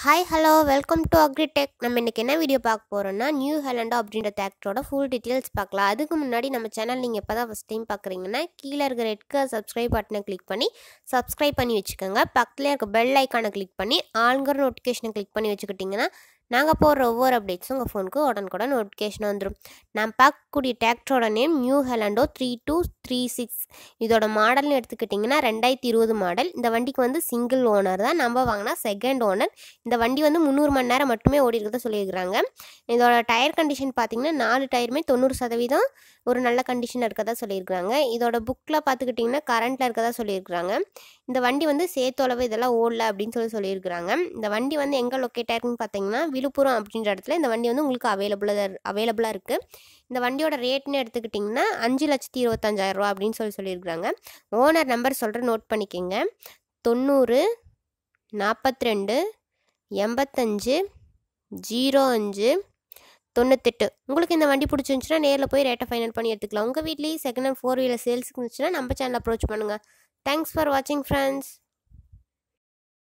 Hi hello welcome to agritech. நம்ம இன்றைக்கி என்ன வீடியோ பார்க்க போகிறோம்னா நியூ ஹாலண்ட் அப்படின்ற டிராக்டரோட ஃபுல் டீட்டெயில்ஸ் பார்க்கலாம். அதுக்கு முன்னாடி நம்ம சேனல் நீங்கள் இப்போ தான் ஃபஸ்ட் டைம் பார்க்குறீங்கன்னா கீழே இருக்க ரெட் கலர் சப்ஸ்கிரைப் பட்டனை கிளிக் பண்ணி சப்ஸ்கிரைப் பண்ணி வச்சுக்கோங்க. பக்கத்தில் இருக்க பெல் ஐக்கானை கிளிக் பண்ணி ஆளுங்கிற நோட்டிஃபிகேஷனை கிளிக் பண்ணி வச்சுக்கிட்டிங்கன்னா நாங்கள் போடுற ஒவ்வொரு அப்டேட்ஸும் உங்கள் ஃபோனுக்கு உடனுக்குடன் நோட்டிஃபிகேஷன் வந்துடும். நான் பார்க்கக்கூடிய டிராக்டரோட நேம் நியூ ஹாலண்டோ 3236. இதோட மாடல்னு எடுத்துக்கிட்டிங்கன்னா 2020 மாடல். இந்த வண்டிக்கு வந்து சிங்கிள் ஓனர் தான், நம்ம வாங்கினா செகண்ட் ஓனர். இந்த வண்டி வந்து 300 மணி நேரம் மட்டுமே ஓடி இருக்கிறத சொல்லியிருக்கிறாங்க. இதோட டயர் கண்டிஷன் பார்த்திங்கன்னா 4 டயருமே 90% ஒரு நல்ல கண்டிஷனில் இருக்கிறதா சொல்லியிருக்கிறாங்க. இதோட புக்கில் பார்த்துக்கிட்டிங்கன்னா கரண்ட்டில் இருக்கிறதா சொல்லியிருக்கிறாங்க. இந்த வண்டி வந்து சேத்தொலைவு இதெல்லாம் ஓடல அப்படின்னு சொல்லியிருக்கிறாங்க. இந்த வண்டி வந்து எங்கே லொக்கேட் ஆயிருக்குன்னு பார்த்தீங்கன்னா விழுப்புரம் அப்படின்ற இடத்துல இந்த வண்டி வந்து உங்களுக்கு அவைலபிளாக இருக்குது. இந்த வண்டியோட ரேட்னு எடுத்துக்கிட்டிங்கன்னா 5,25,000 அப்படின்னு சொல்லியிருக்கிறாங்க. ஓனர் நம்பர் சொல்கிறேன், நோட் பண்ணிக்கோங்க. 90 42 85 05 98. உங்களுக்கு இந்த வண்டி பிடிச்சிருந்துச்சுன்னா நேரில் போய் ரேட்டை ஃபைனல் பண்ணி எடுத்துக்கலாம். உங்கள் வீட்லேயும் செகண்ட் ஹேண்ட் 4 வீலர் சேல்ஸுக்கு இருந்துச்சுன்னா நம்ம சேனல் அப்ரோச் பண்ணுங்கள். தேங்க்ஸ் ஃபார் வாட்சிங் ஃப்ரெண்ட்ஸ்.